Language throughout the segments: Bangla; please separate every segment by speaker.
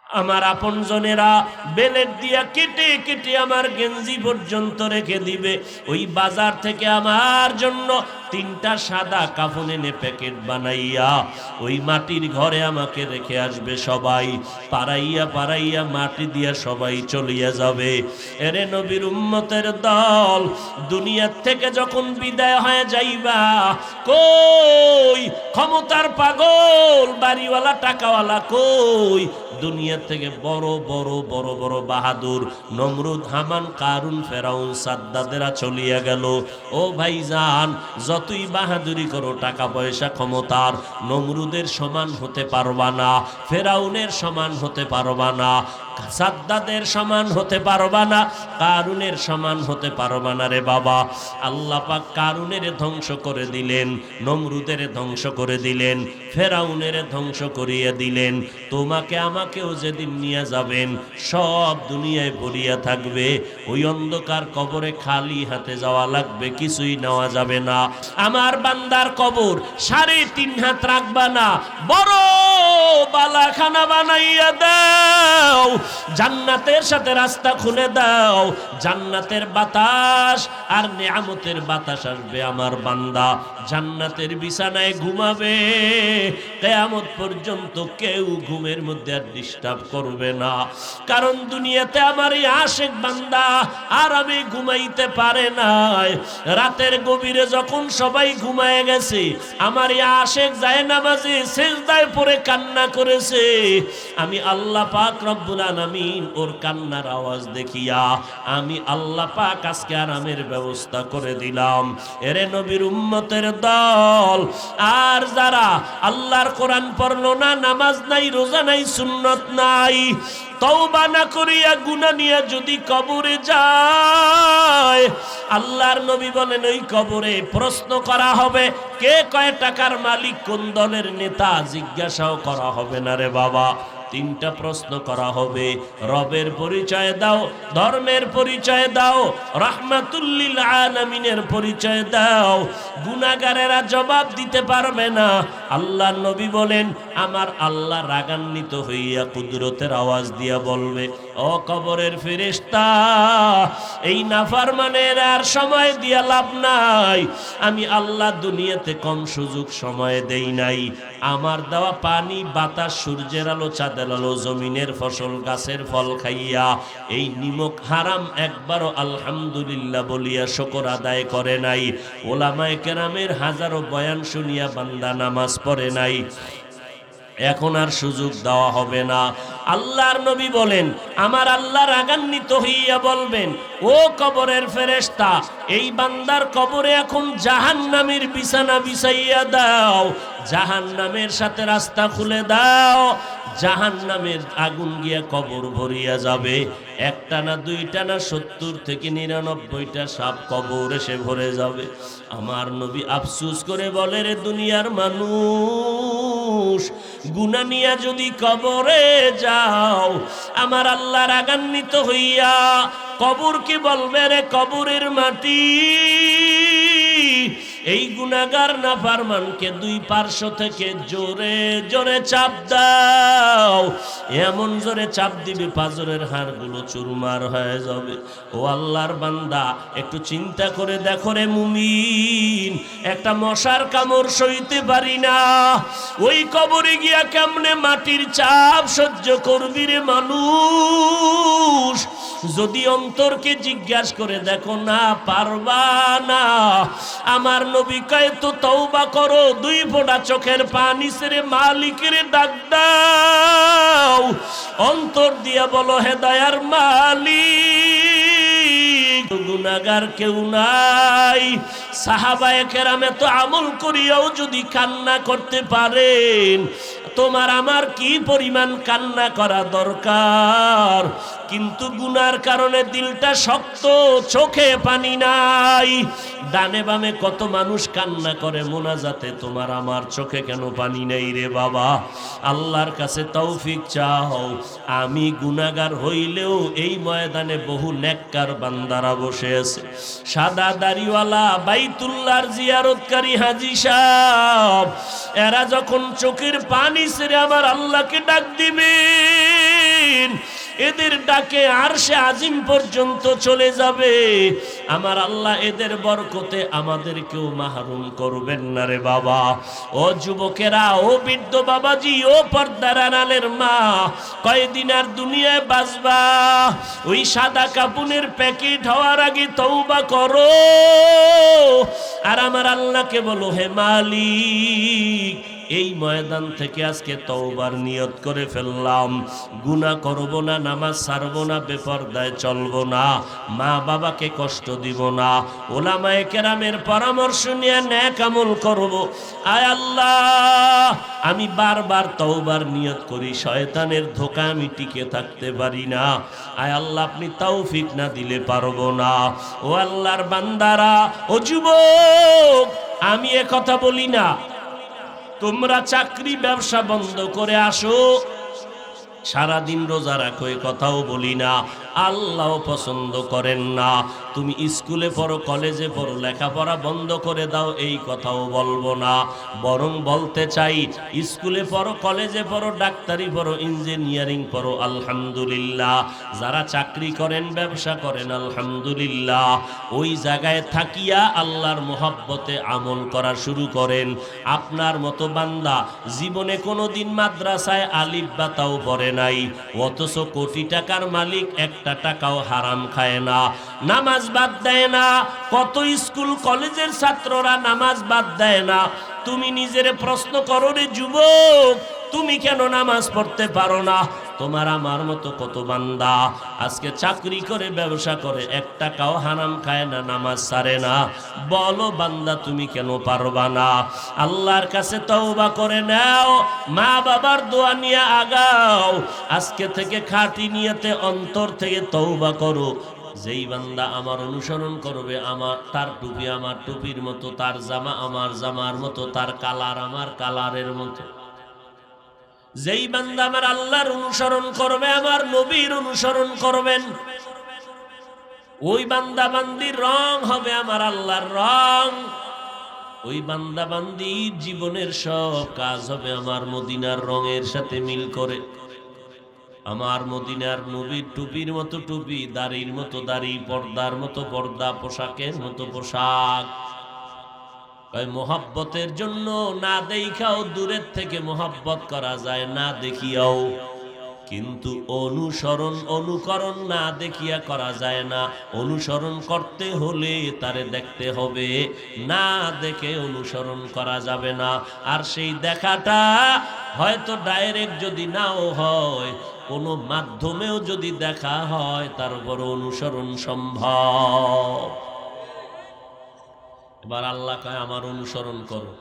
Speaker 1: আমার আপনজনেরা বেলেট দিয়া কেটে কেটে আমার গেঞ্জি পর্যন্ত রেখে দিবে। ওই বাজার থেকে আমার জন্য 3টা সাদা কাফন এনে প্যাকেট বানাইয়া ওই মাটির ঘরে আমাকে রেখে আসবে। সবাই পাড়াইয়া পাড়াইয়া মাটি দিয়া সবাই চলিয়া যাবে। এরে নবীর উম্মতের দল, দুনিয়ার থেকে যখন বিদায় হয়ে যাইবা, কই ক্ষমতার পাগল বাড়িওয়ালা টাকাওয়ালা কই? দুনিয়া থেকে বড় বড় বড় বড় বাহাদুর নমরুদ, হামান, কারুন, ফেরাউন, সাদ্দাদেরা চলিয়া গেল। ও ভাইজান, যতই বাহাদুরি করো টাকা পয়সা ক্ষমতার, নমরুদের সমান হতে পারবা না, ফেরাউনের সমান হতে পারবা না, সাদ্দাদের সমান হতে পারবা না, কারুনের সমান হতে পারবা না রে বাবা। আল্লাহ পাক কারুনের ধ্বংস করে দিলেন, নমরুদের ধ্বংস করে দিলেন, ফেরাউনের ধ্বংস করিয়া দিলেন। তোমাকে আমাকেও যেদিন নিয়ে যাবেন, সব দুনিয়ায় ভরিয়া থাকবে। ওই অন্ধকার কবরে খালি হাতে যাওয়া লাগবে, কিছুই নেওয়া যাবে না। আমার বান্দার কবর 3.5 হাত রাখবা না, বড় বালাখানা বানাইয়া দাও, জান্নাতের সাথে রাস্তা খুলে দাও। জান্নাতের বাতাস আর নিয়ামতের বাতাস আসবে, আমার বান্দা জান্নাতের বিছানায় ঘুমাবে। কিয়ামত পর্যন্ত কেউ ঘুমের মধ্যে আর ডিস্টার্ব করবে না, কারণ দুনিয়াতে আমার এই আশিক বান্দা আরামে ঘুমাইতে পারে নাই। রাতের গভীরে যখন সবাই ঘুমায় গেছে, আমার এই আশিক যায় নামাজে সিজদায় পড়ে কান্না করেছে। আমি আল্লাহ পাক রব্বুল আলামিন ওর কান্নার আওয়াজ দেখিয়া আমি আল্লাহ পাক আজকে আরামের ব্যবস্থা করে দিলাম। এরে নবীর উম্মতের দল, আর যারা আল্লাহর কোরআন পড়লো না, নামাজ নাই, রোজা নাই, সুন্নত নাই, তওবা না করিয়া গুনাহ নিয়ে যদি কবরে যায়, আল্লাহর নবী বলেন ওই কবরে প্রশ্ন করা হবে, কে কয় টাকার মালিক, কোন দলের নেতা, জিজ্ঞাসাও করা হবে না রে বাবা। 3টা প্রশ্ন করা হবে, রবের পরিচয় দাও, ধর্মের পরিচয় দাও, রাহমাতুল লিল আলামিনের পরিচয় দাও। গুনাহগারেরা জবাব দিতে পারবে না। আল্লাহর নবী বলেন, আমার আল্লাহ রাগান্বিত হইয়া কুদরতের আওয়াজ দিয়া বলবে, ও কবরের ফেরেশতা, এই নাফরমানের আর সময় দিয়া লাভ নাই। আমি আল্লাহ দুনিয়াতে কম সুযোগ সময় দেই নাই। আমার দেওয়া পানি, বাতাস, সূর্যের আলো, চাঁদের আলো, জমিনের ফসল, গাছের ফল খাইয়া এই নিমক হারাম একবারও আলহামদুলিল্লাহ বলিয়া শুকর আদায় করে নাই। ওলামায়ে কেরামের হাজারো বয়ান শুনিয়া বান্দা নামাজ পড়ে নাই। এখন আর সুযোগ দেওয়া হবে না। আল্লাহর নবী বলেন, আমার আল্লাহ রাগান্বিত হইয়া বলবেন, ও কবরের ফেরেশতা, এই বান্দার কবরে এখন জাহান্নামের বিছানা বিছাইয়া দাও, জাহান্নামের সাথে রাস্তা খুলে দাও। জাহান্নামের আগুন গিয়া কবর ভরিয়া যাবে। একটা না, দুইটা না, 70 থেকে 99টা সাপ কবর এসে ভরে যাবে। আমার নবী আফসোস করে বলে, রে দুনিয়ার মানুষ, গুনাহ নিয়া যদি কবরে যাও, আমার আল্লাহ রাগান্বিত হইয়া কবরকে বলবে, রে কবরের মাটি, এই গুনাহগার নাফরমানকে 2 পার্শ্ব থেকে জোরে জোরে চাপ দাও। এমন জোরে চাপ দিবে পাজরের হাড়গুলো চুরমার হয়ে যাবে। ও আল্লাহর বান্দা, একটু চিন্তা করে দেখো রে মুমিন, একটা মশার কামড় সইতে পারি না, ওই কবরে গিয়া কেমনে মাটির চাপ সহ্য করবি রে মানুষ? যদি অন্তরকে জিজ্ঞাসা করে দেখো না, পারবা না। আমার নবী কয়, তো তওবা করো, 2 ফোঁটা চোখের পানি ছেড়ে মালিকের ডাক দাও, অন্তর দিয়া বলো, হে দয়ার মালিক, গুনাহগার কেউ নাই। সাহাবায়ে কেরামে তো আমল করিয়াও যদি কান্না করতে পারেন, তোমার আমার কি পরিমাণ কান্না করা দরকার। কিন্তু গুনার কারণে দিলটা শক্ত, চোখে পানি নাই। ডানে বামে কত মানুষ কান্না করে মোনাজাতে, তোমার আমার চোখে কেন পানি নেই রে বাবা? আল্লাহর কাছে তৌফিক চাও। আমি গুনাহগার হইলেও এই ময়দানে বহু নেককার বান্দারা বসে আছে, সাদা দাড়িওয়ালা বাইতুল্লাহর জিয়ারতকারী হাজী সাহেব, এরা যখন চোখের পানি ছেড়ে আমার আল্লাহকে ডাক দিবে, এদের ডাকে আরশে আজিম পর্যন্ত চলে যাবে। আমার আল্লাহ এদের বরকতে আমাদেরকেও মাহরুম করবেন না রে বাবা। ও যুবকেরা, ও বৃদ্ধ বাবাজি, ও পর্দার আড়ালের মা, কয়দিন আর দুনিয়ায় বাঁচবা? ওই সাদা কাপুনের প্যাকেট হওয়ার আগে তওবা করো আর আমার আল্লাহকে বলো, হে মালিক, এই ময়দান থেকে আজকে তওবার নিয়ত করে ফেললাম, গুনাহ করব না, নামাজ ছাড়ব না, বেপরদায় চলব না, মা বাবাকে কষ্ট দিব না, ওলামায়ে কেরামের পরামর্শ নিয়ে নেক আমল করব। আয় আল্লাহ, আমি বারবার তওবার নিয়ত করি, শয়তানের ধোঁকা আমি টিকে থাকতে পারি না। আয় আল্লাহ, আপনি তৌফিক না দিলে পারবো না। ও আল্লাহর বান্দারা, ও যুবক, আমি এ কথা বলি না তোমরা চাকরি ব্যবসা বন্ধ করে আসো, সারাদিন রোজা রাখো, এ কথাও বলি না, আল্লাহ পছন্দ করেন না। তুমি স্কুলে পড়ো, কলেজে পড়ো, লেখাপড়া বন্ধ করে দাও, এই কথাও বলবো না। বরং বলতে চাই, স্কুলে পড়ো, কলেজে পড়ো, ডাক্তারি পড়ো, ইঞ্জিনিয়ারিং পড়ো, আলহামদুলিল্লাহ। যারা চাকরি করেন, ব্যবসা করেন, আলহামদুলিল্লাহ। ওই জায়গায় থাকিয়া আল্লাহর মোহাব্বতে আমল করা শুরু করেন। আপনার মতো বান্দা জীবনে কোনোদিন মাদ্রাসায় আলিফ বা তাও পড়ে নাই, অথচ কোটি টাকার মালিক, একটা টাকাও হারাম খায় না, নামাজ বাদ দেয় না। কত স্কুল কলেজের ছাত্ররা নামাজ বাদ দেয় না। তুমি নিজের প্রশ্ন করো রে যুবক, তুমি কেন নামাজ পড়তে পারো না? তোমার আমার মতো কত বান্দা আজকে চাকরি করে, ব্যবসা করে, এক টাকাও হারাম খায় না, নামাজ ছাড়ে না। বলো বান্দা, তুমি কেন পারবা না? আল্লাহর কাছে তওবা করে নাও, মা বাবার দোয়া নিয়ে আগাও। আজকে থেকে খাঁটি নিয়তে অন্তর থেকে তওবা করো। যেই বান্দা আমার অনুসরণ করবে, আমার তার টুপি আমার টুপির মতো, তার জামা আমার জামার মতো, তার কালার আমার কালারের মতো। যেই বান্দা আমার আল্লাহর অনুসরণ করবে, আমার নবীর অনুসরণ করবেন, ওই বান্দা বান্দির রং হবে আমার আল্লাহর রং। ওই বান্দা বান্দির জীবনের সব কাজ হবে আমার মদিনার রঙের সাথে মিল করে। আমার মদিনার নবীর টুপির মতো টুপি, দাড়ির মতো দাড়ি, পর্দার মতো পর্দা, পোশাকের মতো পোশাক। মোহাব্বতের জন্য না দেখাও, দূরের থেকে মোহাব্বত করা যায়, না দেখিয়াও। কিন্তু অনুসরণ, অনুকরণ না দেখিয়া করা যায় না। অনুসরণ করতে হলে তারে দেখতে হবে, না দেখে অনুসরণ করা যাবে না। আর সেই দেখাটা হয়তো ডাইরেক্ট যদি নাও হয়, কোনো মাধ্যমেও যদি দেখা হয়, তার উপর অনুসরণ সম্ভব। এবার আল্লাহ কয়, আমার অনুসরণ করো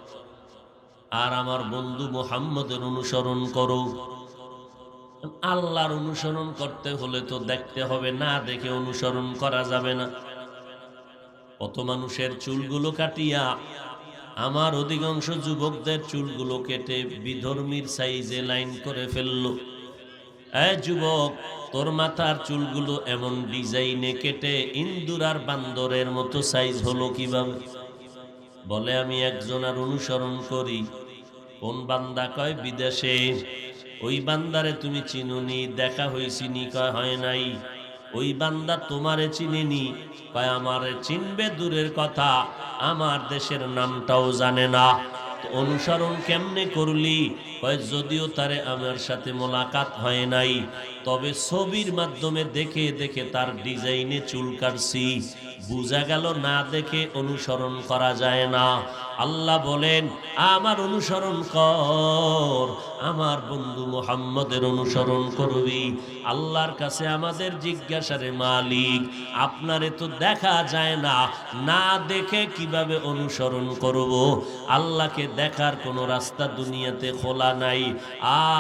Speaker 1: আর আমার বন্ধু মুহাম্মদের অনুসরণ করো। আল্লাহর অনুসরণ করতে হলে তো দেখতে হবে, না দেখে অনুসরণ করা যাবে না। কত মানুষের চুলগুলো কাটিয়া, আমার অধিকাংশ যুবকদের চুলগুলো কেটে বিধর্মীর সাইজে লাইন করে ফেললো। এই যুবক, তোর মাথার চুলগুলো এমন ডিজাইনে কেটে ইন্দুর আর বান্দরের মতো সাইজ হলো কিভাবে? বলে, আমি একজনের অনুসরণ করি। কোন বান্দা? কয় বিদেশে। ওই বান্দারে তুমি চিনুনি? দেখা হয়েছিনি? কয় হয় নাই। ওই বান্দা তোমারে চিনেনি? কয় আমারে চিনবে দূরের কথা, আমার দেশের নামটাও জানে না। অনুসরণ কেমনে করলি? কয় যদিও তারে আমার সাথে মোলাকাত হয় নাই, তবে ছবির মাধ্যমে দেখে দেখে তার ডিজাইনে চুল কাটছি। বুঝা গেল না দেখে অনুসরণ করা যায় না। আল্লাহ বলেন, আমার অনুসরণ কর, আমার বন্ধু মুহাম্মদের অনুসরণ করবি। আল্লাহর কাছে আমাদের জিজ্ঞাসারে, মালিক আপনারে তো দেখা যায় না, না দেখে কিভাবে অনুসরণ করব? আল্লাহকে দেখার কোনো রাস্তা দুনিয়াতে খোলা নাই।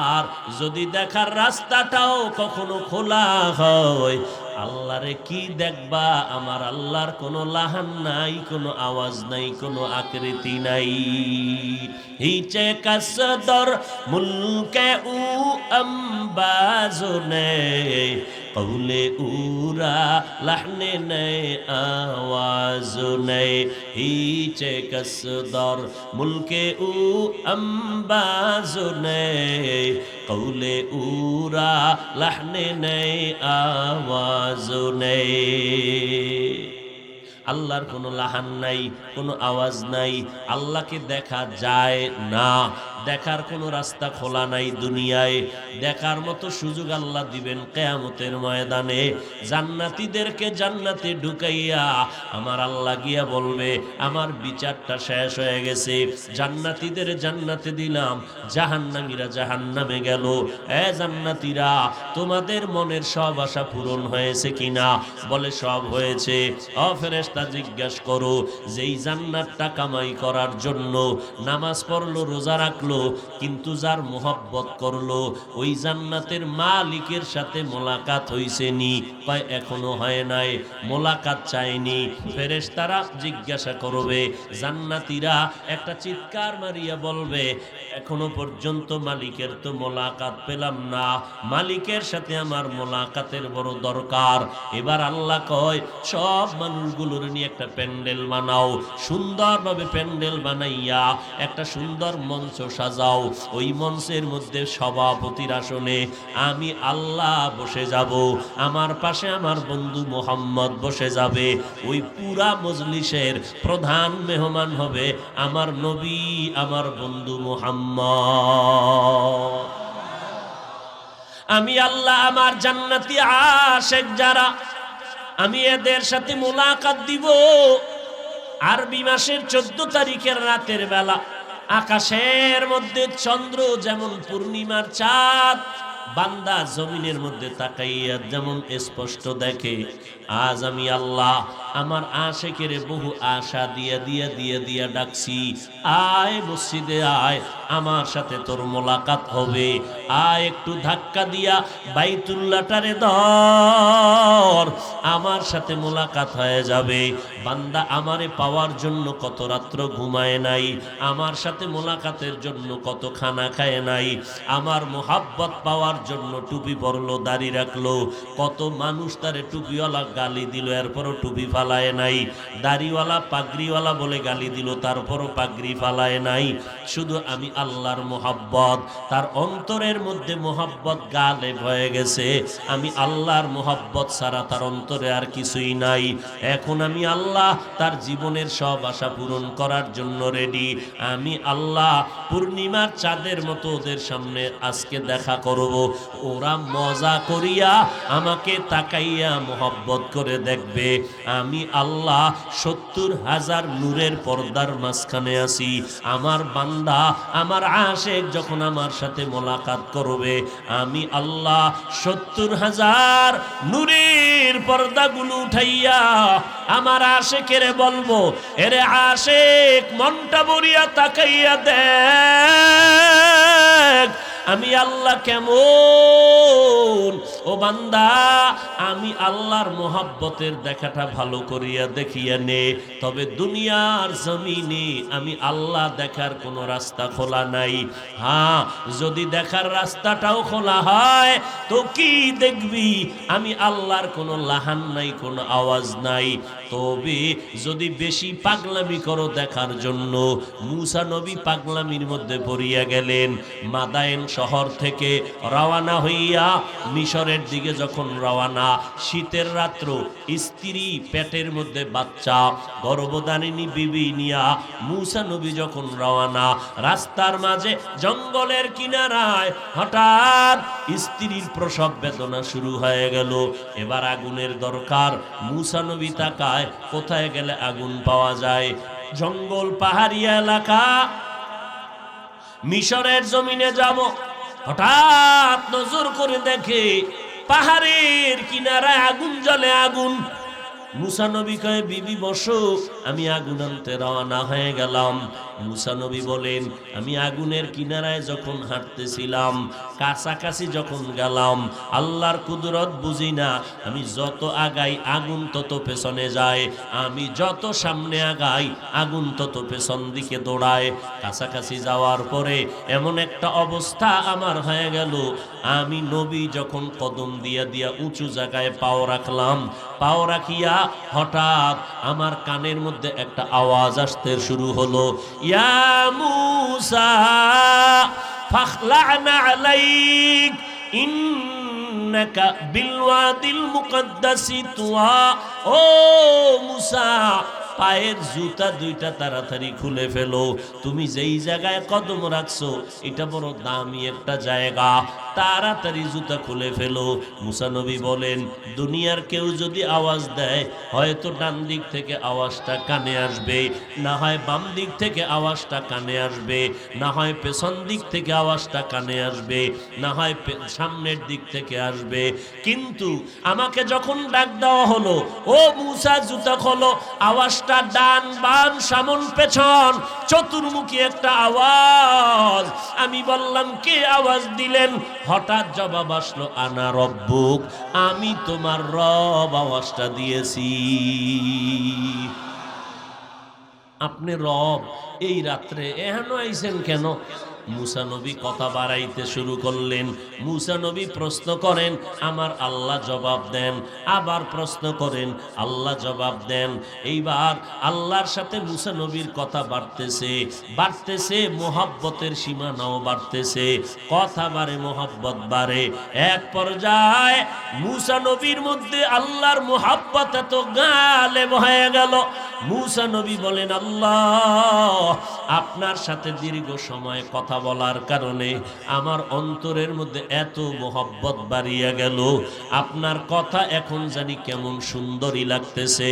Speaker 1: আর যদি দেখার রাস্তাটাও কখনো খোলা হয়, আল্লাহরে কি দেখবা? আমার আল্লাহর কোনো লাহান নাই, কোনো আওয়াজ নাই, কোনো আকৃতি নাই। হিচে কাসদর মুলকে উ আম্বাজনে কৌলে উরা লাহনে নয় আওয়াজ নয় হিচে কসদর মুলকে উ আম্বাজ নয় কৌলে উরা লাহনে নয় আওয়াজ নয়। আল্লাহর কোনো লাহান নাই, কোনো আওয়াজ নাই, আল্লাহকে দেখা যায় না, দেখার কোনো রাস্তা খোলা নাই দুনিয়ায়। দেখার মতো সুযোগ আল্লাহ দিবেন কিয়ামতের ময়দানে। জান্নাতীদেরকে জান্নাতে ঢুকাইয়া আমার আল্লাহ গিয়া বলবে আমার বিচারটা শেষ হয়ে গেছে, জান্নাতীদের জান্নাতে দিলাম, জাহান্নামীরা জাহান্নামে গেল। এ জান্নাতীরা, তোমাদের মনের সব আশা পূরণ হয়েছে কিনা? বলে সব হয়েছে। ও ফেরেশতা জিজ্ঞাসা করো, যেই জান্নাতটা কামাই করার জন্য নামাজ পড়লো, রোজা রাখলো, কিন্তু যার মোহাব্বত করলো, ওই জান্নাতের মালিকের সাথে মোলাকাত হইছে নি? কয় এখনো হয় নাই, মোলাকাত চায়নি। ফেরেশতারা জিজ্ঞাসা করবে, জান্নাতীরা একটা চিৎকার মারিয়া বলবে এখনো পর্যন্ত মালিকের তো মোলাকাত পেলাম না, মালিকের সাথে আমার মোলাকাতের বড় দরকার। এবার আল্লাহ কয় সব মানুষগুলোর নিয়ে একটা প্যান্ডেল বানাও, সুন্দরভাবে প্যান্ডেল বানাইয়া একটা সুন্দর মঞ্চ সাজাও। ওই মঞ্চের মধ্যে সভাপতির আসনে আমি আল্লাহ বসে যাব, আমার পাশে আমার বন্ধু মোহাম্মদ বসে যাবে। ওই পুরা মজলিসের প্রধান মেহমান হবে আমার নবী, আমার বন্ধু মোহাম্মদ। আমি আল্লাহ আমার জান্নাতি আশিক যারা, আমি এদের সাথে মোলাকাত দিব। আরবি মাসের 14 তারিখের রাতের বেলা আকাশের মধ্যে চন্দ্র যেমন পূর্ণিমার চাঁদ বান্দা জমিনের মধ্যে তাকাইয়া যেমন স্পষ্ট দেখে, আজ আমি আল্লাহ আমার আশিকের বহু আশা দিয়া দিয়া দিয়া দিয়া ডাকছি, আয় মসজিদে আয়, আমার সাথে তোর মোলাকাত হবে। আয় একটু ধাক্কা দিয়া বাইতুল্লাহটারে ধর, আমার সাথে মোলাকাত হয়ে যাবে। বান্দা আমারে পাওয়ার জন্য কত রাত্র ঘুমায় নাই, আমার সাথে মোলাকাতের জন্য কত খানা খায় নাই, আমার মোহাব্বত পাওয়ার জন্য টুপি পরলো, দাড়ি রাখলো। কত মানুষ তারে টুপিওয়ালা গালি দিল, এরপরও টুপি ফালায় নাই। দাড়িওয়ালা পাগড়িওয়ালা বলে গালি দিল, তারপরও পাগড়ি ফালায় নাই। শুধু আমি আল্লাহর মোহাব্বত, তার অন্তরের মধ্যে মোহাব্বত গালেব হয়ে গেছে। আমি আল্লাহর মোহাব্বত ছাড়া তার অন্তরে আর কিছুই নাই। এখন আমি আল্লাহ তার জীবনের সব আশা পূরণ করার জন্য রেডি। আমি আল্লাহ পূর্ণিমার চাঁদের মতো ওদের সামনে আজকে দেখা করব। ওরা মজা করিয়া আমাকে তাকাইয়া মোহাব্বত করে দেখবে। আমি আল্লাহ 70,000 নূরের পর্দার মাঝখানে আছি। আমার বান্দা আমার আশিক যখন আমার সাথে মোলাকাত করবে, আমি আল্লাহ 70,000 নূরের পর্দাগুলো উঠাইয়া আমার আশিকেরে বলবো, এরে আশিক মনটা ভরিয়া তাকাইয়া দেখ আমি আল্লাহ কেমন। ও বান্দা, আমি আল্লাহর মোহাব্বতের দেখাটা ভালো করিয়া দেখিয়া নে। তবে দুনিয়ার জমিনে আমি আল্লাহ দেখার কোনো রাস্তা খোলা নাই। হ্যাঁ, যদি দেখার রাস্তাটাও খোলা হয় তো কি দেখবি? আমি আল্লাহর কোনো লাহান নাই, কোনো আওয়াজ নাই। তবে যদি বেশি পাগলামি করো দেখার জন্য, মুসা নবী পাগলামির মধ্যে পড়িয়া গেলেন। মাদায়েন শহর থেকে রওনা হইয়া মিশরের দিকে যখন রওনা, শীতের রাত্র, স্ত্রী পেটের মধ্যে বাচ্চা, গর্ভধারিণী বিবি নিয়া মুসা নবী যখন রওনা, রাস্তার মাঝে জঙ্গলের কিনারায় হঠাৎ স্ত্রীর প্রসব বেদনা শুরু হয়ে গেল। এবার আগুনের দরকার। মুসা নবী তাকায় কোথায় গেলে আগুন পাওয়া যায়। জঙ্গল, পাহাড়িয়া এলাকা, মিশরের জমিনে যাব। হঠাৎ নজর করে দেখে পাহাড়ের কিনারায় আগুন জ্বলে, আগুন। মুসা নবী কয়, বিবি বসো, আমি আগুন আনতে রওনা হয়ে গেলাম। মুসা নবী বলেন, আমি আগুনের কিনারায় যখন হাঁটতেছিলাম, কাছাকাছি যখন গেলাম, আল্লাহর কুদরত বুঝি না, আমি যত আগাই আগুন তত পেছনে যায়, আমি যত সামনে আগাই আগুন তত পেছন দিকে দৌড়ায়। কাছাকাছি যাওয়ার পরে এমন একটা অবস্থা আমার হয়ে গেল, আমি নবী যখন কদম দিয়া দিয়া উঁচু জায়গায় পাও রাখলাম, পাও রাখিয়া হঠাৎ আমার কানের মধ্যে একটা আওয়াজ আসতে শুরু হলো, ইয়া মুসা ফাখলা'না আলাইক ইন্নাকা বিলওয়াদিল মুকদ্দাসি তুয়া। ও মুসা, পায়ের জুতা দুইটা তাড়াতাড়ি খুলে ফেলো, তুমি যেই জায়গায় কদম রাখছো এটা বড় দামি একটা জায়গা, তাড়াতাড়ি জুতা খুলে ফেলো। মুসা নবী বলেন, দুনিয়ার কেউ যদি আওয়াজ দেয়, হয়তো ডান দিক থেকে আওয়াজটা কানে আসবে, না হয় বাম দিক থেকে আওয়াজটা কানে আসবে, না হয় পেছন দিক থেকে আওয়াজটা কানে আসবে, না হয় সামনের দিক থেকে আসবে, কিন্তু আমাকে যখন ডাক দেওয়া হলো, ও মুসা জুতা খোলো, আওয়াজটা ডান বাম সামন পেছন চতুর্মুখী একটা আওয়াজ। আমি বললাম, কে আওয়াজ দিলেন? হঠাৎ জবাব আসলো, আনা রব্বুক, আমি তোমার রব আওয়াজটা দিয়েছি। আপনি রব, এই রাত্রে এহেন আইছেন কেন? মুসা নবী কথা বাড়াইতে শুরু করলেন। মুসা নবী প্রশ্ন করেন, আমার আল্লাহ জবাব দেন, আবার প্রশ্ন করেন, আল্লাহ জবাব দেন। এইবার আল্লাহর সাথে মুসা নবীর কথা বাড়তেছে, বাড়তেছে, মোহাব্বতের সীমানাও বাড়তেছে, কথা বাড়ে, মোহাব্বত বাড়ে। এক পর্যায়ে মুসা নবীর মধ্যে আল্লাহর মোহাব্বত এত গালেব হয়ে গেল, মুসা নবী বলেন, আল্লাহ, আপনার সাথে দীর্ঘ সময় কথা বলার কারণে আমার অন্তরের মধ্যে এত মোহব্বত বাড়িয়া গেল, আপনার কথা এখন জানি কেমন সুন্দরই লাগতেছে,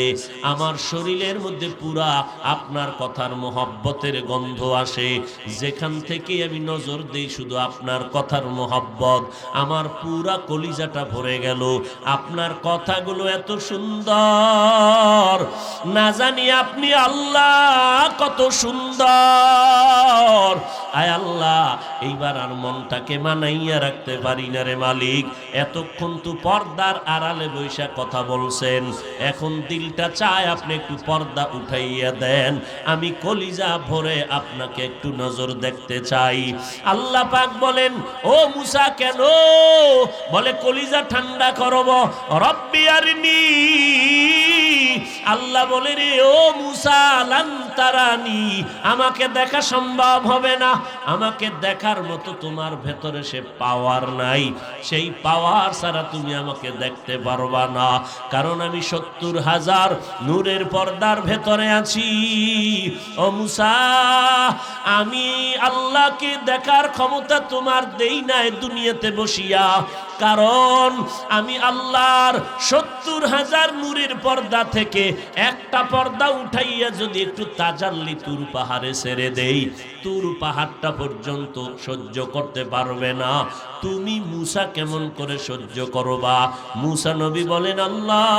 Speaker 1: আমার শরীরের মধ্যে পুরা আপনার কথার মোহব্বতের গন্ধ আসে, যেখান থেকে আমি নজর দেই শুধু আপনার কথার মোহব্বত, আমার পুরা কলিজাটা ভরে গেল, আপনার কথাগুলো এত সুন্দর, না জানি আপনি আল্লাহ কত সুন্দর। আয় আল্লাহ, এইবার আর মনটাকে মানাইয়া রাখতে পারি না রে মালিক, এতক্ষণ তো পর্দার আড়ালে বৈশা কথা বলছেন, এখন দিলটা চায় আপনি একটু পর্দা উঠাইয়া দেন, আমি কলিজা ভরে আপনাকে একটু নজর দেখতে চাই। আল্লাহ পাক বলেন, ও মুসা কেন? বলে, কলিজা ঠান্ডা করব, রব্বি আরনি। আল্লাহ বলে, রে ও মুসা, লান তারানি, আমাকে দেখা সম্ভব হবে না, আমাকে দেখার মতো তোমার ভেতরে সে পাওয়ার নাই, সেই পাওয়ার ছাড়া তুমি আমাকে দেখতে পারবা না, কারণ আমি ৭০,০০০ নূরের পর্দার ভেতরে আছি। ও মুসা, আমি আল্লাহকে দেখার ক্ষমতা তোমার দেই নাই দুনিয়াতে বসিয়া, কারণ আমি আল্লাহর ৭০,০০০ নূরের পর্দা থেকে একটা পর্দা উঠাইয়া যদি একটু তাজাল্লি তুর পাহাড়ে ছেড়ে দেই, তুর পাহাড়টা পর্যন্ত সহ্য করতে পারবে না, তুমি মুসা কেমন করে সহ্য করবা? মুসা নবী বলেন, আল্লাহ,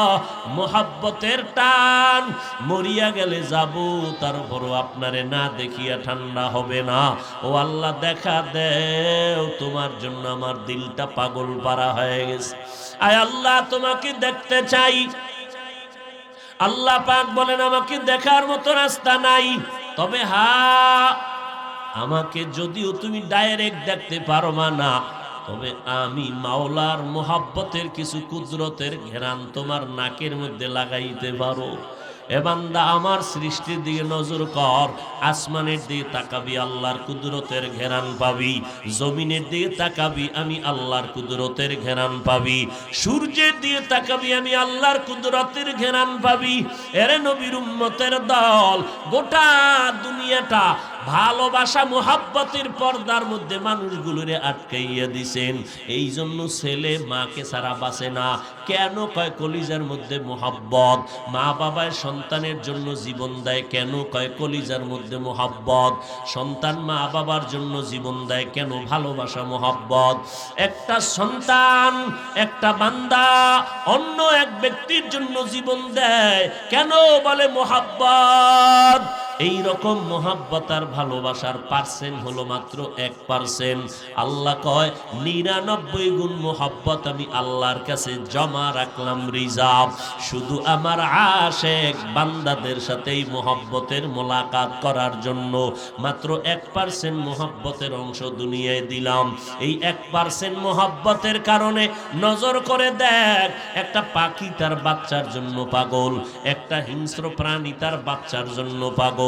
Speaker 1: মোহাব্বতের টান, মরিয়া গেলে যাব, তারপরও আপনারে না দেখিয়া ঠান্ডা হবে না। ও আল্লাহ, দেখা দেও, তোমার জন্য আমার দিলটা পাগল পারা হয়ে গেছে, আয় আল্লাহ তোমাকে দেখতে চাই। আল্লাহ পাক বলেন, আমাকে দেখার মতো রাস্তা নাই, তবে আমাকে যদিও তুমি ডাইরেক্ট দেখতে পারবা না, তবে আমি মাওলার মোহাব্বতের কিছু কুদরতের ঘেরান তোমার নাকের মধ্যে লাগাইতে পারো। এ বান্দা, আমার সৃষ্টির দিকে নজর কর, আসমানের দিকে তাকাবি, আল্লাহর কুদরতের ঘেরান পাবি, জমিনের দিকে তাকাবি, আমি আল্লাহর কুদরতের ঘেরান পাবি, সূর্যের দিকে তাকাবি, আমি আল্লাহর কুদরতের ঘেরান পাবি। এরে নবীর উম্মতের দল, গোটা দুনিয়াটা ভালোবাসা মোহাব্বতের পর্দার মধ্যে মানুষগুলোরে আটকাইয়া দিছেন, এই জন্য ছেলে মাকে ছাড়া বাঁচে না। কেন কয় কলিজার মধ্যে মোহাব্বত, মা বাবায় সন্তানের জন্য জীবন দেয়, কেন কয় কলিজার মধ্যে মোহাব্বত, সন্তান মা বাবার জন্য জীবন দেয়, কেন ভালোবাসা মোহাব্বত। একটা সন্তান, একটা বান্দা অন্য এক ব্যক্তির জন্য জীবন দেয়, কেন বলে মোহাব্বত। এই রকম মোহাব্বত আর ভালোবাসার পার্সেন্ট হলো মাত্র 1%। আল্লাহ কয় 99 গুণ মোহাব্বত আমি আল্লাহর কাছে জমা রাখলাম রিজার্ভ, শুধু আমার আশেক বান্দাদের সাথেই মোহাব্বতের মোলাকাত করার জন্য মাত্র 1% মোহাব্বতের অংশ দুনিয়ায় দিলাম। এই 1% মোহাব্বতের কারণে নজর করে দেখ, একটা পাখি তার বাচ্চার জন্য পাগল, একটা হিংস্র প্রাণী তার বাচ্চার জন্য পাগল,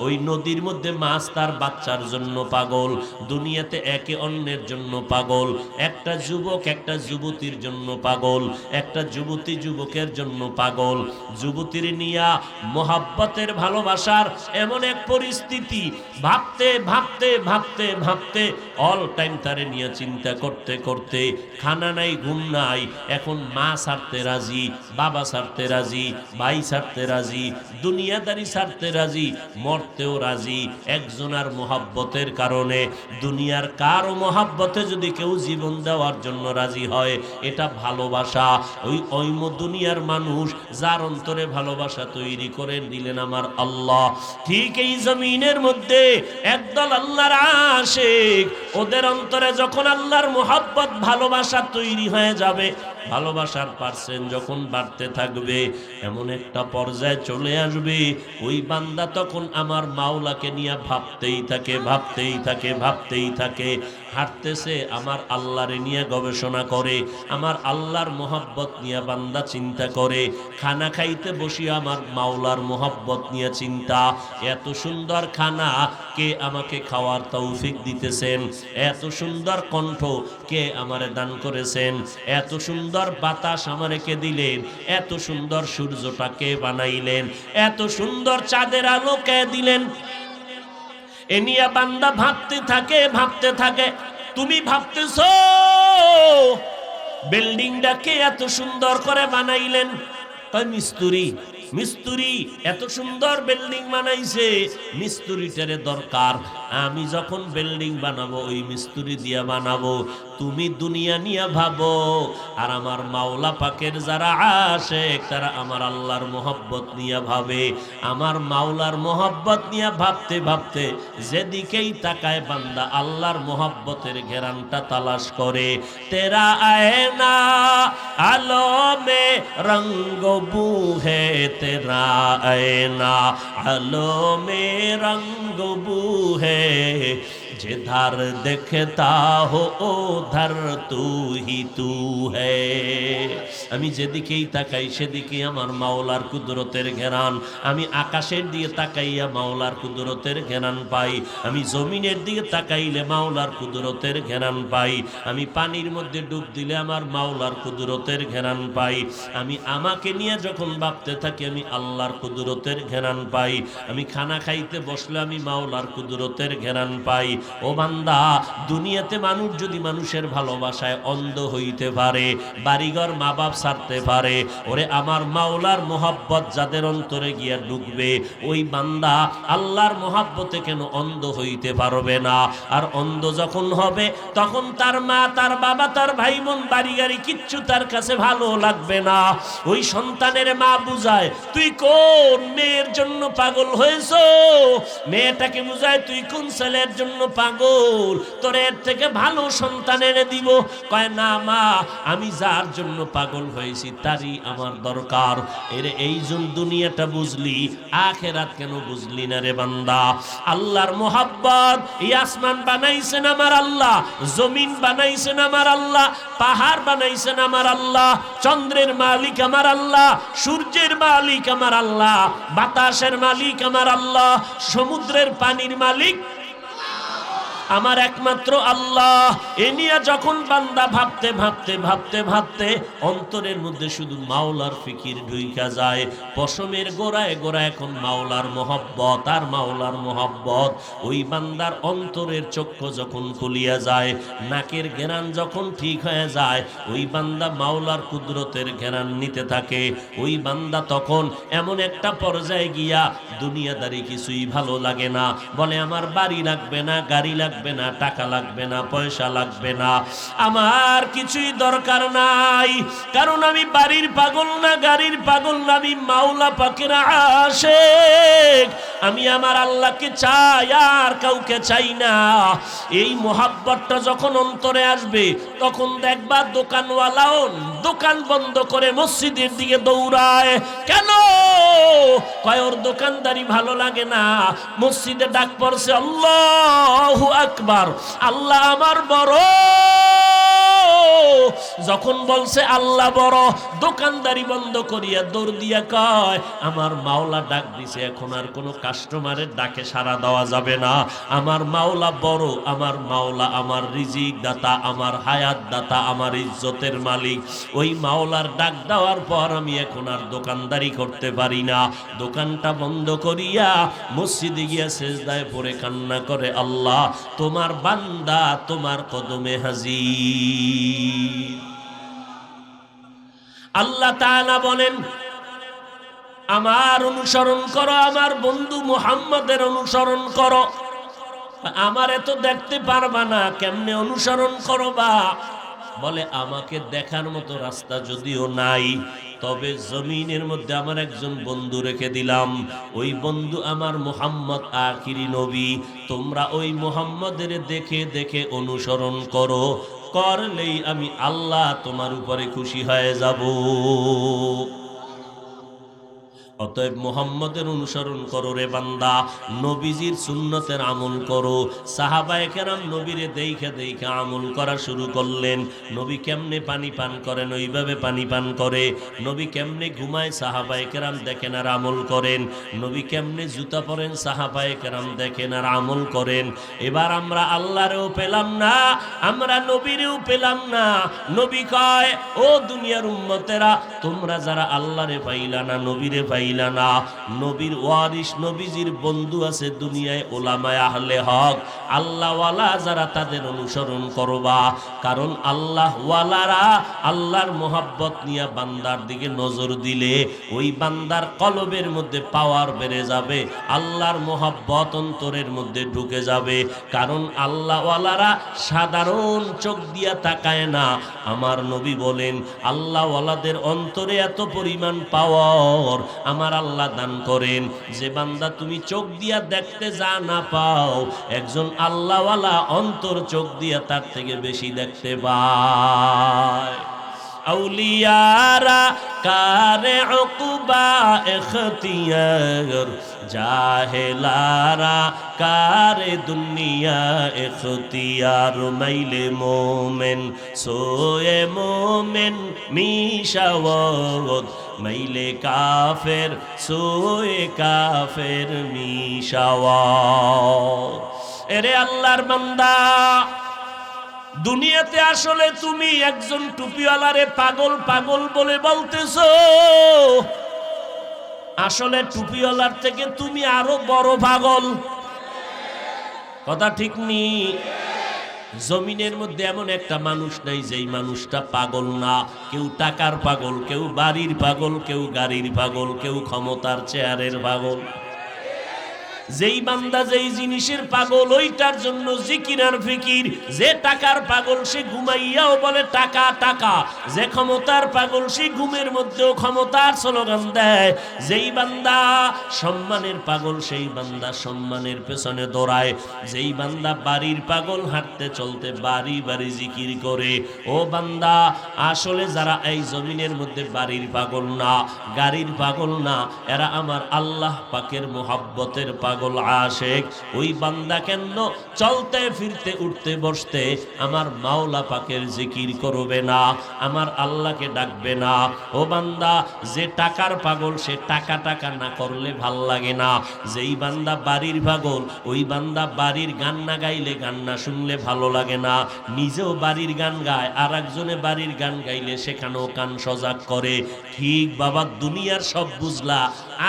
Speaker 1: ওই নদীর মধ্যে মাছ তার বাচ্চার জন্য পাগল, দুনিয়াতে একে অন্যের জন্য পাগল, একটা যুবক একটা যুবতীর জন্য পাগল, একটা যুবতী যুবকের জন্য পাগল। যুবতীর নিয়া মোহাব্বতের ভালোবাসার এমন এক পরিস্থিতি, ভাবতে ভাবতে ভাবতে ভাবতে অল টাইম তারে নিয়ে চিন্তা করতে করতে খানা নাই ঘুম নাই, এখন মা ছাড়তে রাজি, বাবা ছাড়তে রাজি, ভাই ছাড়তে রাজি, দুনিয়াদারি ছাড়তে রাজি, মরতেও রাজি একজনের মোহাব্বতের কারণে। দুনিয়ার কারো মোহাব্বতে যদি কেউ জীবন দেওয়ার জন্য রাজি হয়, এটা ভালোবাসা। ওই দুনিয়ার মানুষ যার অন্তরে ভালোবাসা তৈরি করে দিলেন আমার আল্লাহ। ঠিক এই জমিনের মধ্যে একদল আল্লাহর আশিক, ওদের অন্তরে যখন আল্লাহর মোহাব্বত ভালোবাসা তৈরি হয়ে যাবে, ভালোবাসার পার্সেন্ট যখন বাড়তে থাকবে, এমন একটা পর্যায়ে চলে আসবে ওই বান্দা তখন আমার মাওলাকে নিয়ে ভাবতেই থাকে, ভাবতেই থাকে, ভাবতেই থাকে। হাঁটতেছে আমার আল্লাহরে নিয়ে গবেষণা করে, আমার আল্লাহর মোহাব্বত নিয়ে বান্দা চিন্তা করে, খানা খাইতে বসি আমার মাওলার মোহাব্বত নিয়ে চিন্তা। এত সুন্দর খানা কে আমাকে খাওয়ার তৌফিক দিতেছেন, এত সুন্দর কণ্ঠ কে আমারে দান করেছেন, এত সুন্দর বাতাস আমারে কে দিলেন, এত সুন্দর সূর্যটা কে বানাইলেন, এত সুন্দর চাঁদের আলো কে দিলেন। এ নিয়ে বান্দা ভাবতে থাকে, ভাবতে থাকে। তুমি ভাবতেছো বিল্ডিংটা কে এত সুন্দর করে বানাইলেন? কয় মিস্ত্রি। মিস্ত্রি এত সুন্দর বিল্ডিং বানাইছে, মিস্ত্রিটারে দরকার। আমি যখন বিল্ডিং বানাবো ওই মিস্ত্রি দিয়া বানাবো। তুমি দুনিয়া নিয়ে ভাবো, আর আমার মাওলা পাকের যারা আশিক তারা আমার আল্লাহর মোহাব্বত নিয়ে ভাবে। আমার মাওলার মোহাব্বত নিয়ে ভাবতে ভাবতে যেদিকেই তাকায় বান্দা আল্লাহর মোহাব্বতের ঘেরানটা তালাশ করে। তেরা আয়না আলো মে রঙ্গ বু হে, तेरा आईना आलो में रंग बू है, जिधर देखता हो उधर तू ही तू है। আমি যেদিকেই তাকাই সেদিকেই আমার মাওলার কুদরতের ঘেরান। আমি আকাশের দিকে তাকাইয়া মাওলার কুদরতের ঘেরান পাই, আমি জমিনের দিকে তাকাইলে মাওলার কুদরতের ঘেরান পাই, আমি পানির মধ্যে ডুব দিলে আমার মাওলার কুদরতের ঘেরান পাই, আমি আমাকে নিয়ে যখন ভাবতে থাকি আমি আল্লাহর কুদরতের ঘেরান পাই, আমি খানা খাইতে বসলে আমি মাওলার কুদরতের ঘেরান পাই। ও বান্দা, দুনিয়াতে মানুষ যদি মানুষের ভালোবাসায় অন্ধ হইতে পারে, বাড়িঘর মা বাপ ছাড়তে পারে, ওরে আমার মাওলার মোহাব্বত যাদের অন্তরে গিয়া ঢুকবে, ওই বান্দা আল্লাহর মোহাব্বতে কেন অন্ধ হইতে পারবে না? আর অন্ধ যখন হবে তখন তার মা, তার বাবা, তার ভাই বোন, বাড়ি গাড়ি কিচ্ছু তার কাছে ভালো লাগবে না। ওই সন্তানের মা বুঝায়, তুই কোন মেয়ের জন্য পাগল হয়েছো? মেয়েটাকে বুঝায়, তুই কোন ছেলের জন্য পাগল, তোর এর থেকে ভালো সন্তান এনে দিব। কয় না মা, আমি যার জন্য পাগল হয়েছি তারই আমার দরকার। এর এই জন দুনিয়াটা বুঝলি, আখেরাত কেন বুঝলি না রে বান্দা? আল্লাহর মোহাব্বত, এই আসমান বানাইছেন আমার আল্লাহ, জমিন বানাইছেন আমার আল্লাহ, পাহাড় বানাইছেন আমার আল্লাহ, চন্দ্রের মালিক আমার আল্লাহ, সূর্যের মালিক আমার আল্লাহ, বাতাসের মালিক আমার আল্লাহ, সমুদ্রের পানির মালিক আমার একমাত্র আল্লাহ। এ নিয়ে যখন বান্দা ভাবতে ভাবতে ভাবতে ভাবতে অন্তরের মধ্যে শুধু মাওলার ফিকির ঢুইকা যায়, পশমের গোড়ায় গোড়ায় এখন মাওলার মোহব্বত আর মাওলার মোহব্বত। ওই বান্দার অন্তরের চক্ষু যখন খুলিয়া যায়, নাকের ঘেরান যখন ঠিক হয়ে যায়, ওই বান্দা মাওলার কুদরতের ঘেরান নিতে থাকে। ওই বান্দা তখন এমন একটা পর্যায়ে গিয়া দুনিয়াদারি কিছুই ভালো লাগে না, বলে আমার বাড়ি লাগবে না, গাড়ি লাগবে লাগবে না, টাকা লাগবে না, পয়সা লাগবে না, আমার কিছুই দরকার নাই। কারণ আমি বাড়ির পাগল না, গাড়ির পাগল না, আমি মাওলা পাকের আশিক। আমি আমার আল্লাহকে চাই, আর কাউকে চাই না। এই মোহাব্বতটা যখন অন্তরে আসবে তখন দেখবা দোকানওয়ালাও দোকান বন্ধ করে মসজিদের দিকে দৌড়ায়। কেন? কয় ওর দোকানদারি ভালো লাগে না। মসজিদে ডাক পড়ছে আল্লাহু আকবার, আল্লাহ আমার বড়। যখন বলছে আল্লাহ বড়, দোকানদারি বন্ধ করিয়া দৌড় দিয়া কয় আমার মাওলা ডাক দিছে, এখন আর কোনো কাস্টমারের ডাকে সাড়া দেওয়া যাবে না। আমার মাওলা বড়, আমার মাওলা আমার রিজিক দাতা, আমার হায়াত দাতা, আমার ইজ্জতের মালিক। ওই মাওলার ডাক দেওয়ার পর আমি এখন আর দোকানদারি করতে পারি না। দোকানটা বন্ধ করিয়া মসজিদে গিয়া সেজদায় পড়ে কান্না করে, আল্লাহ তোমার বান্দা তোমার কদমে হাজির। আল্লাহ তাআলা বলেন আমার অনুসরণ করো, আমার বন্ধু মুহাম্মদের অনুসরণ করো। আমারে তো দেখতে পারবা না, কেমনে অনুসরণ করবা? বলে আমাকে দেখার মতো রাস্তা যদিও নাই, তবে জমিনের মধ্যে আমার একজন বন্ধু রেখে দিলাম। ওই বন্ধু আমার মুহাম্মদ আখিরি নবী। তোমরা ওই মুহাম্মদের দেখে দেখে অনুসরণ করো, করলেই আমি আল্লাহ তোমার উপরে খুশি হয়ে যাব। অতএব মুহাম্মদের অনুসরণ করো রে বান্দা, নবীজির সুন্নতের আমল করো। সাহাবায়ে কেরাম নবীরে দেখে দেখে আমল করা শুরু করলেন। নবী কেমনে পানি পান করেন ওইভাবে পানি পান করে। নবী কেমনে ঘুমায় সাহাবায়ে কেরাম দেখেন আর আমল করেন। নবী কেমনে জুতা পরেন সাহাবায়ে কেরাম দেখেন আর আমল করেন। এবার আমরা আল্লাহরেও পেলাম না, আমরা নবীরেও পেলাম না। নবী কয় ও দুনিয়ার উম্মতেরা, তোমরা যারা আল্লাহরে পাইলা না, নবীরে পাইলা না, নবীর ওয়ারিস নবীজির বন্ধু আছে দুনিয়ায় ওলামায়ে আহলে হক, আল্লাহওয়ালা যারা, তাদের অনুসরণ করবা। কারণ আল্লাহওয়ালারা আল্লাহর মোহাব্বত নিয়ে বান্দার দিকে নজর দিলে ওই বান্দার কলবের মধ্যে পাওয়ার বেড়ে যাবে, আল্লাহর মোহাব্বত অন্তরের মধ্যে ঢুকে যাবে। কারণ আল্লাহওয়ালারা সাধারণ চোখ দিয়া তাকায় না। আমার নবী বলেন আল্লাহওয়ালাদের অন্তরে এত পরিমাণ পাওয়ার আমার আল্লাহ দান করেন যে বান্দা তুমি চোখ দিয়া দেখতে যা না পাও, একজন আল্লাহওয়ালা অন্তর চোখ দিয়া তার থেকে বেশি দেখতে পায়। আউলিয়ারা কারে উকবা ইখতিয়ার, জাহেলারা কারে দুনিয়া ইখতিয়ার। মাইলে মোমেন সোয়ে মোমেন মিশাওয়াত, মাইলে কাফের সোয়ে কাফের মিশাওয়াত। এরে আল্লাহর বান্দা, দুনিয়াতে আসলে তুমি একজন টুপিওয়ালারে পাগল পাগল বলে বলতেছো, আসলে টুপিওয়ালার থেকে তুমি আরো বড় পাগল। কথা ঠিক নি? জমিনের মধ্যে এমন একটা মানুষ নাই যেই মানুষটা পাগল না। কেউ টাকার পাগল, কেউ বাড়ির পাগল, কেউ গাড়ির পাগল, কেউ ক্ষমতার চেয়ারের পাগল। যেই বান্দা যেই জিনিসের পাগল ওইটার জন্য জিকির আর ফিকির। যে টাকার পাগল সে ঘুমাইয়াও বলে টাকা টাকা, যে ক্ষমতার পাগল সে ঘুমের মধ্যেও ক্ষমতার স্লোগান দেয়। যেই বান্দা সম্মানের পাগল সেই বান্দা সম্মানের পেছনে দৌড়ায়। যেই বান্দা বাড়ির পাগল হাঁটতে চলতে বাড়ি বাড়ি জিকির করে। ও বান্দা, আসলে যারা এই জমিনের মধ্যে বাড়ির পাগল না, গাড়ির পাগল না, এরা আমার আল্লাহ পাকের মোহাব্বতের পাগল আশিক। ওই বান্দা কেন চলতে ফিরতে উঠতে বসতে আমার মাওলা পাকের জিকির করবে না, আমার আল্লাহকে ডাকবে না? ও বান্দা, যে টাকার পাগল সে টাকা টাকা না করলে ভাল লাগে না। যেই বান্দা বাড়ির পাগল ওই বান্দা বাড়ির গান না গাইলে, গান না শুনলে ভালো লাগে না। নিজেও বাড়ির গান গায়, আর একজনে বাড়ির গান গাইলে সেখানেও কান সজাগ করে। ঠিক বাবা, দুনিয়ার সব বুঝলা,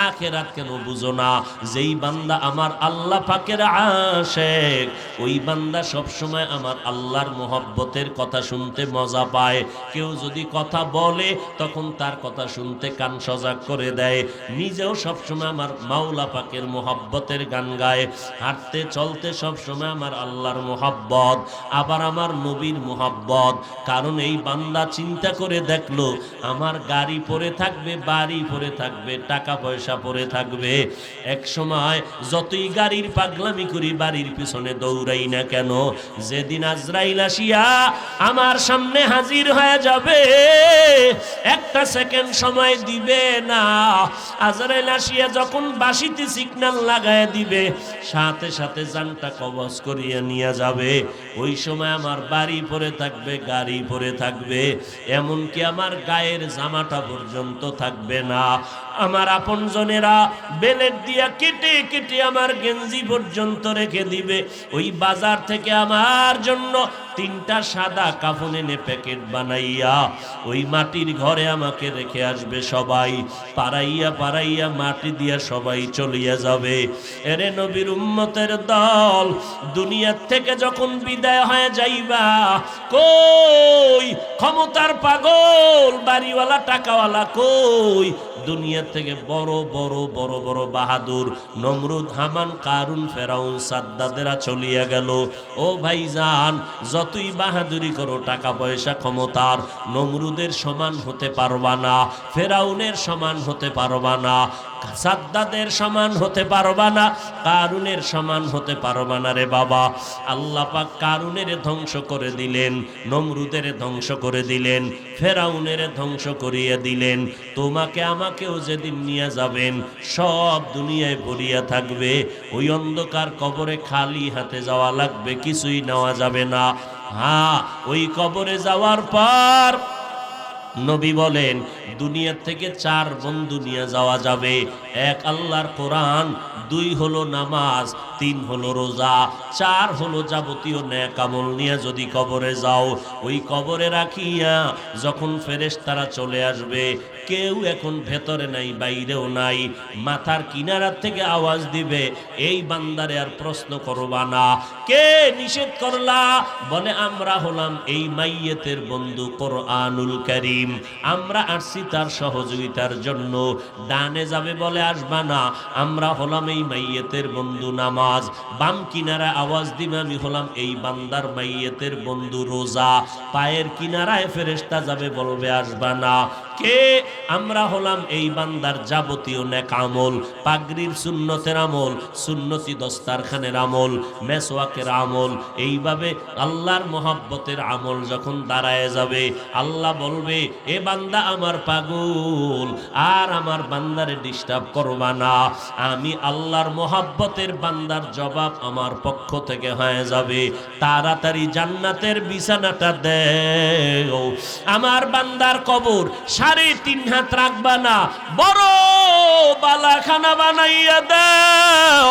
Speaker 1: আখিরাত কেন বুঝো না? যেই বান্দা আমার আল্লাহ পাকের আশিক, ওই বান্দা সব সময় আমার আল্লাহর মহব্বতের কথা শুনতে মজা পায়। কেউ যদি কথা বলে তখন তার কথা শুনতে কান সজাগ করে দেয়। নিজেও সব সময় আমার মাওলা পাকের মহব্বতের গান গায়। হাঁটতে চলতে সব সময় আমার আল্লাহর মহব্বত, আবার আমার নবীর মহব্বত। কারণ এই বান্দা চিন্তা করে দেখলো, আমার গাড়ি পড়ে থাকবে, বাড়ি পড়ে থাকবে, টাকা পয়সা পড়ে থাকবে, এক সময় যতই গাড়ির পাগলামি করি, বাড়ির পিছনে দৌড়াই না কেন, যেদিন আজরাইল আসিয়া আমার সামনে হাজির হয়ে যাবে, একটা সেকেন্ড সময় দিবে না। আজরাইল আসিয়া যখন বাঁশিতে সিগন্যাল লাগায় দিবে, সাথে সাথে জানটা কবজ করিয়া নিয়ে যাবে। ওই সময় আমার বাড়ি পড়ে থাকবে, গাড়ি পড়ে থাকবে, এমনকি আমার গায়ের জামাটা পর্যন্ত থাকবে না। আমার আপনজনেরা বেলেট দিয়া কেটে কেটে আমার গেঞ্জি পর্যন্ত রেখে দিবে। ওই বাজার থেকে আমার জন্য 3টা সাদা কাফন এনে প্যাকেট বানাইয়া ওই মাটির ঘরে আমাকে রেখে আসবে। সবাই পাড়াইয়া পাড়াইয়া মাটি দিয়া সবাই চলিয়া যাবে। এরে নবীর উম্মতের দল, দুনিয়ার থেকে যখন বিদায় হয়ে যাইবা, কই ক্ষমতার পাগল বাড়িওয়ালা টাকাওয়ালা, কই দুনিয়া থেকে বড় বড় বড় বড় বাহাদুর নমরুদ, হামান, কারুন, ফেরাউন, সাদ্দাদেরা চলিয়া গেল। ও ভাইজান, যতই বাহাদুরি করো, টাকা পয়সা ক্ষমতার, নমরুদের সমান হতে পারবা না, ফেরাউনের সমান হতে পারবা না, সাদ্দাদের সমান হতে পারবা না, কারুনের সমান হতে পারবা না রে বাবা। আল্লাহ পাক কারুনের ধ্বংস করে দিলেন, নমরুদের ধ্বংস করে দিলেন, ফেরাউনের ধ্বংস করিয়া দিলেন। তোমাকে আমাকেও যেদিন নিয়ে যাবেন, সব দুনিয়ায় পড়িয়া থাকবে। ওই অন্ধকার কবরে খালি হাতে যাওয়া লাগবে, কিছুই নেওয়া যাবে না। হ্যাঁ, ওই কবরে যাওয়ার পর নবী বলেন, দুনিয়ার থেকে 4 বন্ধু নিয়ে যাওয়া যাবে। 1 আল্লাহর কোরআন, 2 হলো নামাজ, 3 হলো রোজা, 4 হলো যাবতীয় নেক আমল নিয়ে যদি কবরে যাও, ওই কবরে রাখিয়া যখন ফেরেশতারা চলে আসবে, কেউ এখন ভেতরে নাই, বাইরেও নাই, মাথার কিনারা থেকে আওয়াজ দিবে, এই বান্দারে আর প্রশ্ন করবা না। কে নিষেধ করলা? বলে, আমরা হলাম এই মাইয়েতের বন্ধু কোরআনুল কারীম, আমরা আসছি তার সহযোগিতার জন্য। ডানে যাবে বলে আসবা না, আমরা হলাম এই মাইয়েতের বন্ধু নামাজ। বাম কিনারা আওয়াজ দিবে, আমি হলাম এই বান্দার মাইয়েতের বন্ধু রোজা। পায়ের কিনারায় ফেরেশতা যাবে, বলবে আসবা না। কে? আমরা হলাম এই বান্দার যাবতীয় নেক আমল, পাগড়ির সুন্নতের আমল, সুন্নতি দস্তারখানের আমল, মেসওয়াকের আমল, এইভাবে আল্লাহর মহব্বতের আমল যখন দাঁড়ায় যাবে, আল্লাহ বলবে, এ বান্দা আমার পাগল, আর আমার বান্দারে ডিস্টার্ব করবা না। আমি আল্লাহর মহব্বতের বান্দার জবাব আমার পক্ষ থেকে হয়ে যাবে, তাড়াতাড়ি জান্নাতের বিছানাটা দেও। আমার বান্দার কবর 3.5 হাত রাখবা না, বড় বালাখানা বানাইয়া দাও,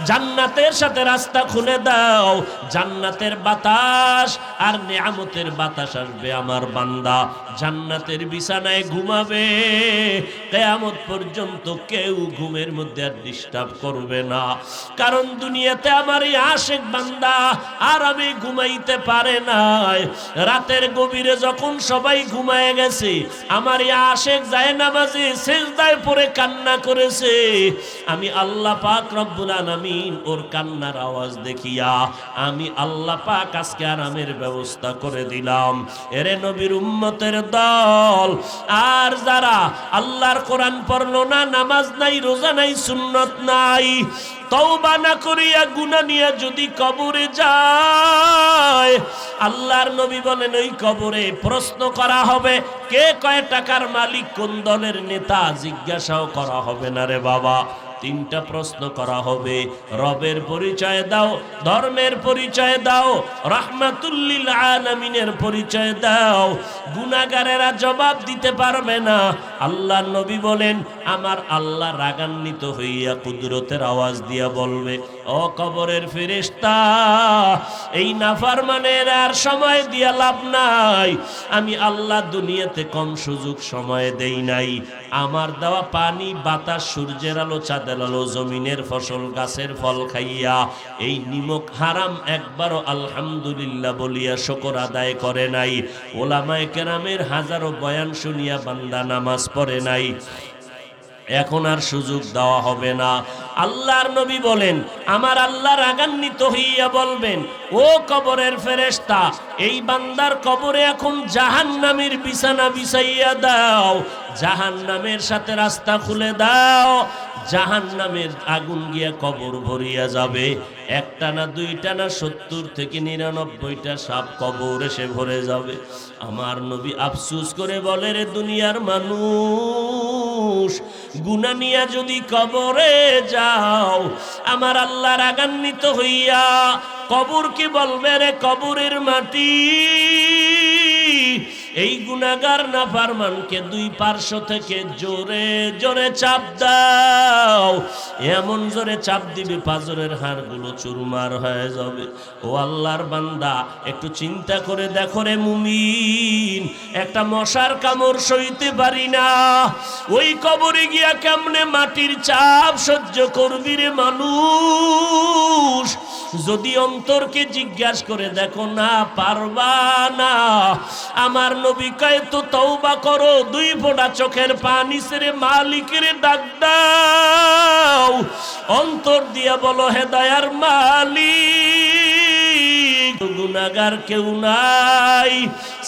Speaker 1: জান্নাতের সাথে রাস্তা খুলে দাও, জান্নাতের বাতাস আর নিয়ামতের বাতাস আসবে। আমার বান্দা জান্নাতের বিছানায় ঘুমাবে, কিয়ামত পর্যন্ত কেউ ঘুমের মধ্যে আর ডিস্টার্ব করবে না। কারণ দুনিয়াতে আমার এই আশিক বান্দা আরামে ঘুমাইতে পারে নাই। রাতের গভীরে যখন সবাই ঘুমায় গেছে, আমার এই আশিক যায় নামাজে সিজদায় পড়ে কান্না করেছে। আমি আল্লাহ পাক রব্বুল আলামিন ওর কান্নার আওয়াজ দেখিয়া আমি আল্লাহ পাক আজকে আরামের ব্যবস্থা করে দিলাম। এরে নবীর উম্মতের দল, আর যারা আল্লাহর কোরআন পড়লো না, নামাজ নাই, রোজা নাই, সুন্নত নাই, তওবা না করিয়া গুনাহ নিয়ে যদি কবরে যায়, আল্লাহর নবী বলেন ওই কবরে প্রশ্ন করা হবে, কে কয় টাকার মালিক, কোন দলের নেতা, জিজ্ঞাসাও করা হবে না রে বাবা। তিনটা প্রশ্ন করা হবে। রবের পরিচয় দাও, ধর্মের পরিচয় দাও, রাহমাতুল লিল আলামিনের পরিচয় দাও। গুনাহগারেরা জবাব দিতে পারবে না। আল্লাহর নবী বলেন, আমার আল্লাহ রাগান্বিত হইয়া কুদরতের আওয়াজ দিয়া বলবে, ও কবরের ফেরেশতা, এই নাফরমানের আর সময় দিয়া লাভ নাই। আমি আল্লাহ দুনিয়াতে কম সুযোগ সময় দেই নাই। আমার দেওয়া পানি, বাতাস, সূর্যের আলো, চাঁদের আলো, জমিনের ফসল, গাছের ফল খাইয়া এই নিমক হারাম একবারও আলহামদুলিল্লাহ বলিয়া শুকর আদায় করে নাই। ওলামায়ে কেরামের হাজারো বয়ান শুনিয়া বান্দা নামাজ পড়ে নাই। এখন আর সুযোগ দেওয়া হবে না। আল্লাহর নবী বলেন, আমার আল্লাহ রাগান্বিত হইয়া বলবেন, ও কবরের ফেরেশতা, এই বান্দার কবরে এখন জাহান্নামের বিছানা বিছাইয়া দাও, জাহান্নামের সাথে রাস্তা খুলে দাও। জাহান্নামের আগুন গিয়া কবর ভরিয়া যাবে। একটা না, দুইটা না, 70 থেকে 99টা সাপ কবর এসে ভরে যাবে। আমার নবী আফসোস করে বলে, রে দুনিয়ার মানুষ, গুনাহ নিয়া যদি কবরে যাও, আমার আল্লাহ রাগান্বিত হইয়া কবরকে বলবে, রে কবরের মাটি, এই গুনাহগার নাফরমানকে দুই পার্শ্ব থেকে জোরে জোরে চাপ দাও। এমন জোরে চাপ দিবে পাঁজরের হাড়গুলো চুরমার হয়ে যাবে। ও আল্লাহর বান্দা, একটু চিন্তা করে দেখো রে মুমিন, একটা মশার কামড় সইতে পারি না, ওই কবরে গিয়া কেমনে মাটির চাপ সহ্য করবি রে মানুষ? যদি অন্তরকে জিজ্ঞাসা করে দেখো না, পারবা না। আমার নবী কয়, তো তওবা করো, 2 ফোঁটা চোখের পানি ছেড়ে মালিকের ডাক দাও, অন্তর দিয়া বলো, হে দয়ার মালিক, গুনাহগার কেউ নাই।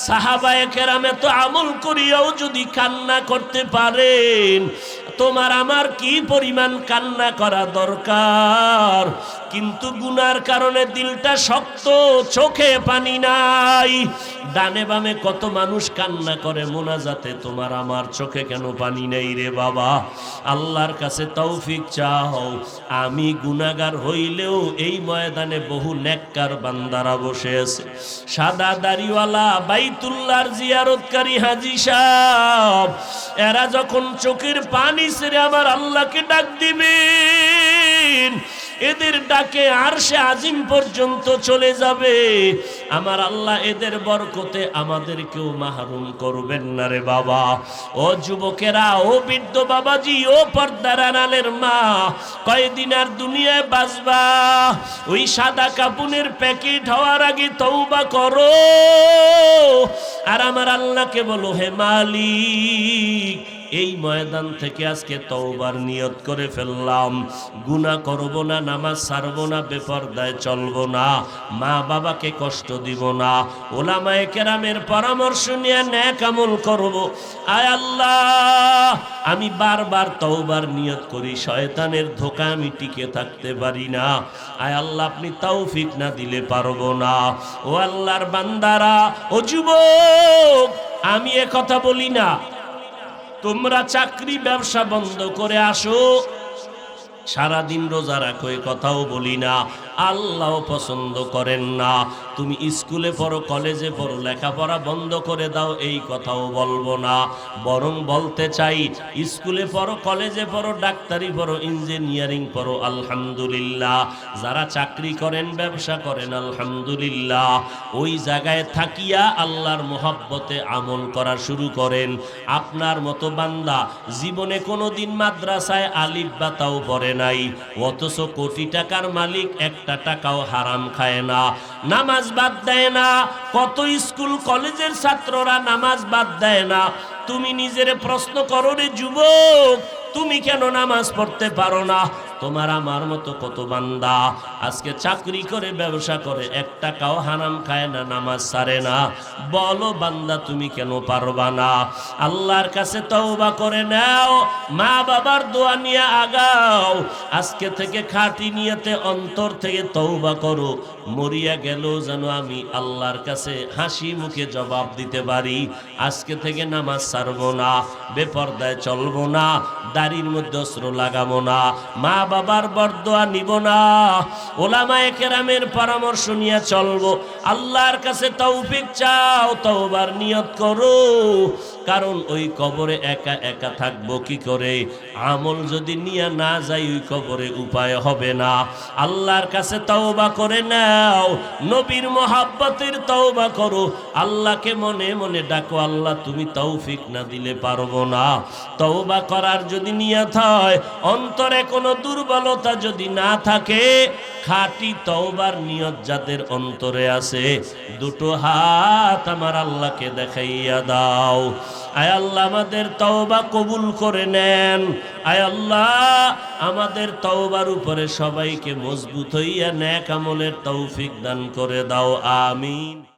Speaker 1: সাহাবায়ে কেরামে তো আমল করিয়াও যদি কান্না করতে পারেন, তোমার আমার কি পরিমাণ কান্না করা দরকার। কিন্তু গুনার কারণে দিলটা শক্ত, চোখে পানি নাই। ডানে বামে কত মানুষ কান্না করে মোনাজাতে, তোমার আমার চোখে কেন পানি নেই রে বাবা? আল্লাহর কাছে তৌফিক চাও। আমি গুনাহগার হইলেও এই ময়দানে বহু নেককার বান্দারা বসে আছে। সাদা দাড়িওয়ালা বাইতুল্লাহর জিয়ারতকারী হাজী সাহেব, এরা যখন চোখের পানি ছেড়ে আমার আল্লাহকে ডাক দিবেন, এদের ডাকে আরশে আজিম পর্যন্ত চলে যাবে। আমার আল্লাহ এদের বরকতে আমাদেরকেও মাহরুম করবেন না রে বাবা। ও যুবকেরা, ও বৃদ্ধ বাবাজি, ও পর্দার আড়ালের মা, কয়দিন আর দুনিয়ায় বাঁচবা? ওই সাদা কাপুনের প্যাকেট হওয়ার আগে তওবা করো, আর আমার আল্লাহকে বলো, হে মালিক, এই ময়দান থেকে আজকে তওবার নিয়ত করে ফেললাম, গুনাহ করব না, নামাজ ছাড়ব না, বেপরদায় চলব না, মা বাবাকে কষ্ট দিব না, ওলামায়ে কেরামের পরামর্শ নিয়ে নেক আমল করব। আয় আল্লাহ, আমি বারবার তওবার নিয়ত করি, শয়তানের ধোঁকা আমি টিকে থাকতে পারি না। আয় আল্লাহ, আপনি তৌফিক না দিলে পারবো না। ও আল্লাহর বান্দারা, ও যুবক, আমি এ কথা বলি না তোমরা চাকরি ব্যবসা বন্ধ করে আসো, সারাদিন রোজা রাখো, এ কথাও বলি না। আল্লাহ পছন্দ করেন না। তুমি স্কুলে পড়ো, কলেজে পড়ো, লেখাপড়া বন্ধ করে দাও, এই কথাও বলবো না। বরং বলতে চাই, স্কুলে পড়ো, কলেজে পড়ো, ডাক্তারি পড়ো, ইঞ্জিনিয়ারিং পড়ো, আলহামদুলিল্লাহ। যারা চাকরি করেন, ব্যবসা করেন, আলহামদুলিল্লাহ। ওই জায়গায় থাকিয়া আল্লাহর মোহাব্বতে আমল করা শুরু করেন। আপনার মতো বান্দা জীবনে কোনোদিন মাদ্রাসায় আলিফ বা তাও পড়ে নাই, অথচ কোটি টাকার মালিক, একটা টাকাও হারাম খায় না, নামাজ বাদ দেয় না। কত স্কুল কলেজের ছাত্ররা নামাজ বাদ দেয় না। তুমি নিজের প্রশ্ন করো রে যুবক, তুমি কেন নামাজ পড়তে পারো না? তোমার আমার মতো কত বান্দা আজকে চাকরি করে ব্যবসা করে 1 টাকাও হারাম খায় না, নামাজ ছাড়ে না। বলো বান্দা তুমি কেন পারবা না? আল্লাহর কাছে তওবা করে নাও, মা বাবার দোয়া নিয়ে আগাও। আজকে থেকে খাঁটি নিয়তে অন্তর থেকে তওবা করো, মরিয়া গেল যেন আমি আল্লাহর কাছে হাসি মুখে জবাব দিতে পারি। আজকে থেকে নামাজ ছাড়বো না, বেপরদায় চলবো না, দাড়ির মধ্যে অস্ত্র লাগাবো না, মা বাবার বরদোয়া নিব না, ওলামায়ে কেরামের পরামর্শ নিয়ে চলবো। আল্লাহর কাছে তৌফিক চাও, তওবার নিয়ত করো। কারণ ওই কবরে একা একা থাকবো কি করে? আমল যদি নিয়ে না যাই ওই কবরে উপায় হবে না। আল্লাহর কাছে তওবা করে নাও, নবীর মহাব্বতের তওবা করো, আল্লাহকে মনে মনে ডাকো, আল্লাহ তুমি তৌফিক না দিলে পারবো না। তওবা করার যদি নিয়ত হয়, অন্তরে কোনো দুর্বলতা যদি না থাকে, খাঁটি তওবার নিয়ত যাদের অন্তরে আছে, দুটো হাত আমার আল্লাহকে দেখাইয়া দাও। আয় আল্লাহ আমাদের তওবা কবুল করে নেন। আয় আল্লাহ আমাদের তওবার উপরে সবাইকে মজবুত হইয়া নেক আমলের তৌফিক দান করে দাও। আমিন।